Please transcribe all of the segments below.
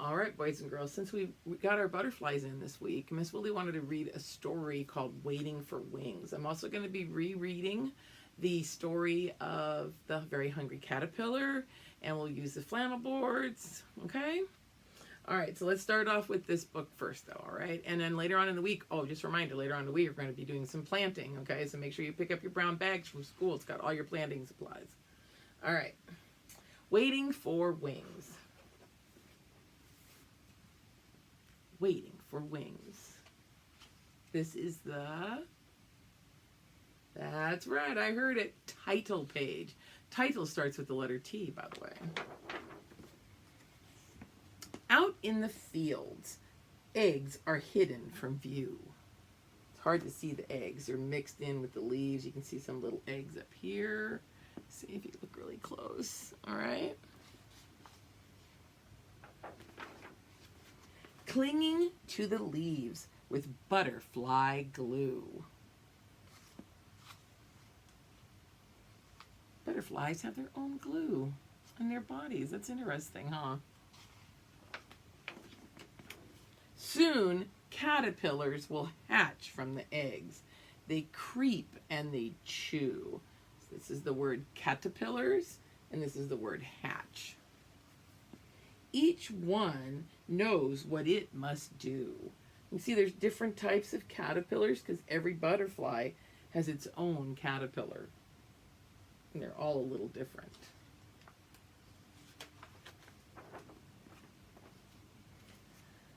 All right, boys and girls, since we got our butterflies in this week, Miss Wiilie wanted to read a story called Waiting for Wings. I'm also going to be rereading the story of the Very Hungry Caterpillar, and we'll use the flannel boards, okay? All right, so let's start off with this book first, though, all right? And then later on in the week, just a reminder, later on in the week, we're going to be doing some planting, okay? So make sure you pick up your brown bags from school. It's got all your planting supplies. All right, Waiting for Wings. Waiting for Wings. This is that's right, I heard it, title page. Title starts with the letter T, by the way. Out in the fields, eggs are hidden from view. It's hard to see the eggs. They're mixed in with the leaves. You can see some little eggs up here. See if you look really close. All right. Clinging to the leaves with butterfly glue. Butterflies have their own glue on their bodies. That's interesting, huh? Soon, caterpillars will hatch from the eggs. They creep and they chew. This is the word caterpillars, and this is the word hatch. Each one knows what it must do. You see there's different types of caterpillars because every butterfly has its own caterpillar. And they're all a little different.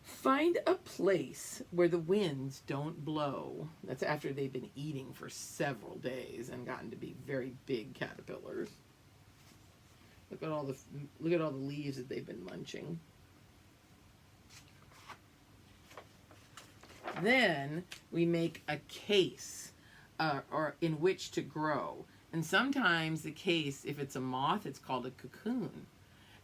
Find a place where the winds don't blow. That's after they've been eating for several days and gotten to be very big caterpillars. Look at all the leaves that they've been munching. Then we make a case or in which to grow. And sometimes the case, if it's a moth, it's called a cocoon.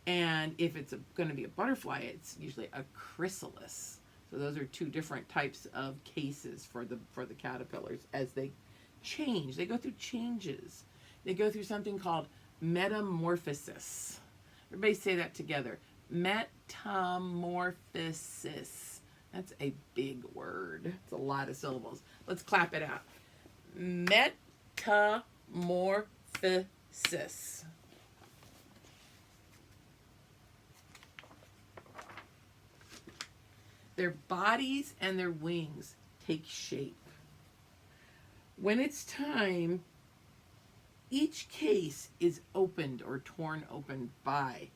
And if it's going to be a butterfly, it's usually a chrysalis. So those are two different types of cases for the caterpillars as they change. They go through changes. They go through something called metamorphosis. Everybody say that together. Metamorphosis. That's a big word. It's a lot of syllables. Let's clap it out. Metamorphosis. Their bodies and their wings take shape. When it's time, each case is opened or torn open by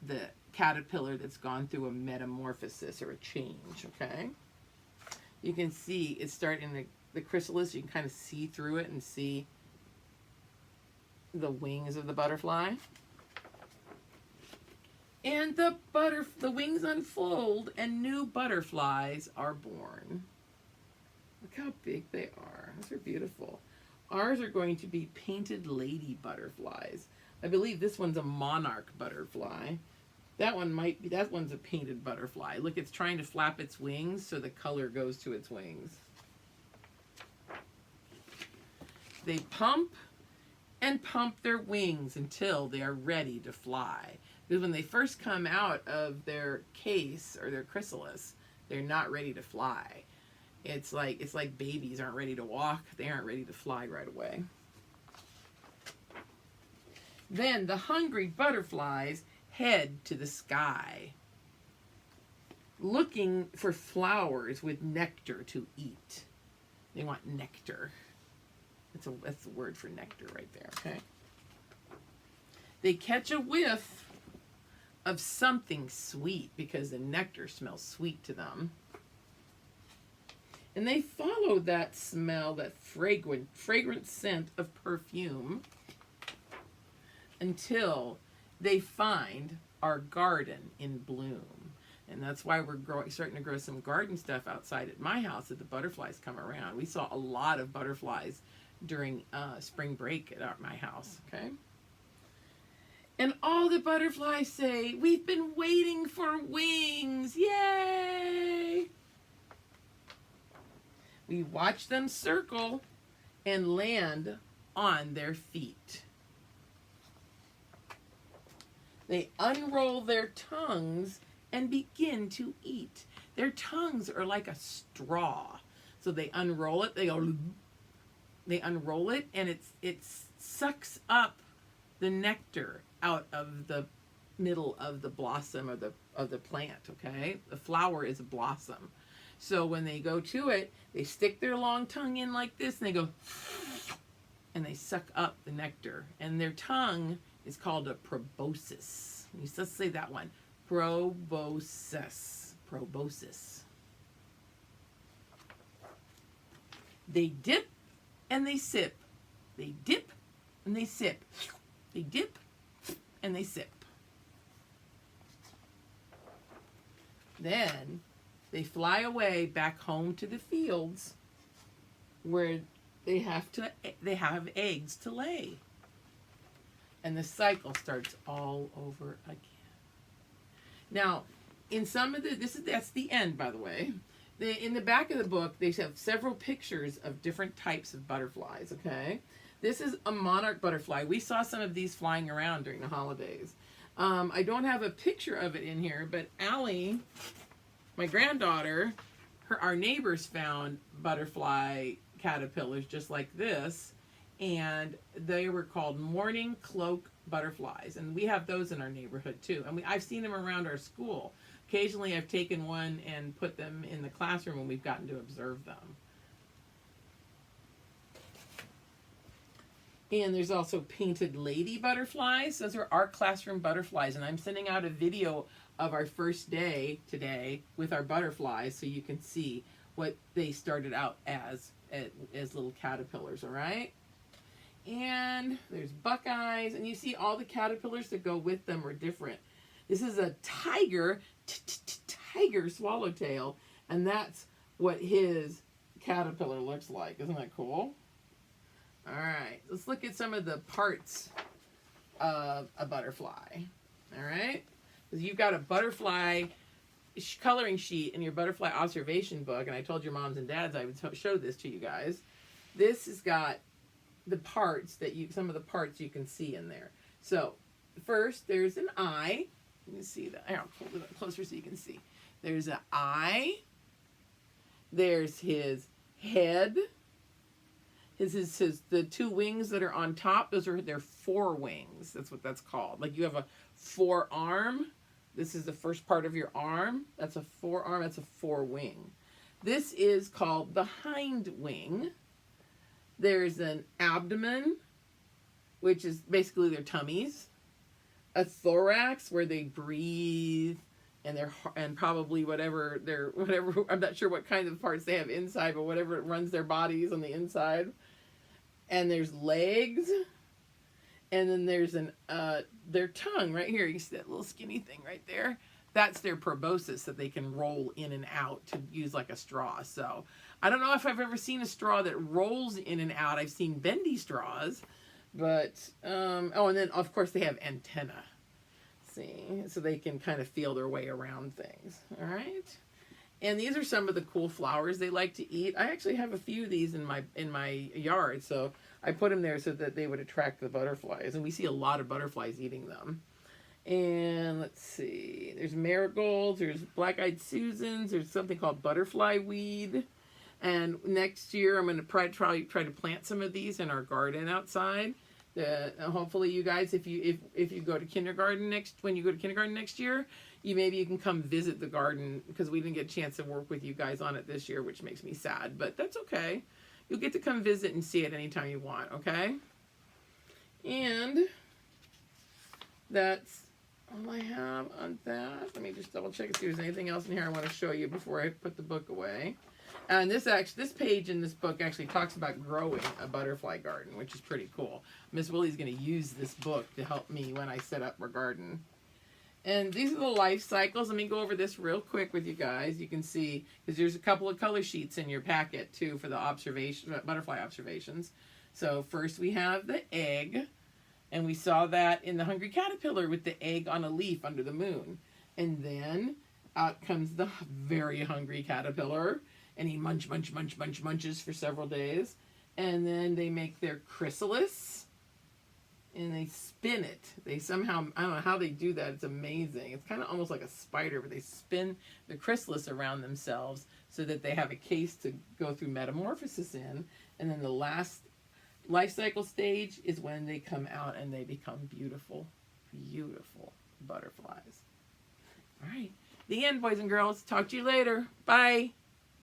the caterpillar that's gone through a metamorphosis or a change, okay? You can see it starting in the chrysalis. You can kind of see through it and see the wings of the butterfly. And the wings unfold and new butterflies are born. Look how big they are. Those are beautiful. Ours are going to be painted lady butterflies. I believe this one's a monarch butterfly. That one's a painted butterfly. Look, it's trying to flap its wings so the color goes to its wings. They pump and pump their wings until they are ready to fly. Because when they first come out of their case or their chrysalis, they're not ready to fly. It's like babies aren't ready to walk. They aren't ready to fly right away. Then the hungry butterflies head to the sky, looking for flowers with nectar to eat. They want nectar. That's the word for nectar right there, okay? They catch a whiff of something sweet because the nectar smells sweet to them. And they follow that smell, that fragrant scent of perfume until they find our garden in bloom. And that's why we're starting to grow some garden stuff outside at my house that the butterflies come around. We saw a lot of butterflies during spring break at my house, okay? And all the butterflies say, "We've been waiting for wings, yay!" We watch them circle and land on their feet. They unroll their tongues and begin to eat. Their tongues are like a straw. So they unroll it, they unroll it, and it sucks up the nectar out of the middle of the blossom of the plant, okay? The flower is a blossom. So when they go to it, they stick their long tongue in like this, and they go, and they suck up the nectar. And their tongue is called a proboscis. Let's say that one. Proboscis. Proboscis. They dip and they sip. They dip and they sip. They dip and they sip. Then they fly away back home to the fields where they have eggs to lay. And the cycle starts all over again. Now, in some of that's the end, by the way. In the back of the book, they have several pictures of different types of butterflies, okay? This is a monarch butterfly. We saw some of these flying around during the holidays. I don't have a picture of it in here, but Allie, my granddaughter, our neighbors found butterfly caterpillars just like this, and they were called morning cloak butterflies, and we have those in our neighborhood too, and I've seen them around our school. Occasionally I've taken one and put them in the classroom when we've gotten to observe them. And there's also painted lady butterflies. Those are our classroom butterflies, and I'm sending out a video of our first day today with our butterflies so you can see what they started out as little caterpillars, all right? And there's buckeyes, and you see all the caterpillars that go with them are different. This is a tiger swallowtail, and that's what his caterpillar looks like. Isn't that cool? All right, let's look at some of the parts of a butterfly. All right, because you've got a butterfly coloring sheet in your butterfly observation book, and I told your moms and dads I would show this to you guys. This has got the parts some of the parts you can see in there. So first, there's an eye. You can see that. I'll hold it up closer so you can see. There's an eye. There's his head. The two wings that are on top, those are their forewings. That's what that's called. Like you have a forearm. This is the first part of your arm. That's a forearm. That's a forewing. This is called the hind wing. There's an abdomen, which is basically their tummies. A thorax, where they breathe, and probably whatever I'm not sure what kind of parts they have inside, but whatever runs their bodies on the inside. And there's legs, and then there's their tongue right here. You see that little skinny thing right there? That's their proboscis that they can roll in and out to use like a straw. So I don't know if I've ever seen a straw that rolls in and out. I've seen bendy straws, but and then of course they have antenna. See, so they can kind of feel their way around things. All right. And these are some of the cool flowers they like to eat. I actually have a few of these in my yard, so I put them there so that they would attract the butterflies. And we see a lot of butterflies eating them. And let's see, there's marigolds, there's black-eyed Susans, there's something called butterfly weed. And next year I'm going to try to plant some of these in our garden outside. Hopefully you guys, if you go to kindergarten when you go to kindergarten next year, maybe you can come visit the garden, because we didn't get a chance to work with you guys on it this year, which makes me sad, but that's okay. You'll get to come visit and see it anytime you want, okay? And that's all I have on that. Let me just double check and see if there's anything else in here I want to show you before I put the book away. And this page in this book actually talks about growing a butterfly garden, which is pretty cool. Miss Willie's going to use this book to help me when I set up our garden. And these are the life cycles. Let me go over this real quick with you guys. You can see, because there's a couple of color sheets in your packet too for the butterfly observations. So first we have the egg, and we saw that in the hungry caterpillar with the egg on a leaf under the moon. And then out comes the very hungry caterpillar, and he munches for several days. And then they make their chrysalis. and they spin it. They somehow, I don't know how they do that. It's amazing. It's kind of almost like a spider, but they spin the chrysalis around themselves so that they have a case to go through metamorphosis in. And then the last life cycle stage is when they come out and they become beautiful, beautiful butterflies. All right. The end, boys and girls. Talk to you later. Bye.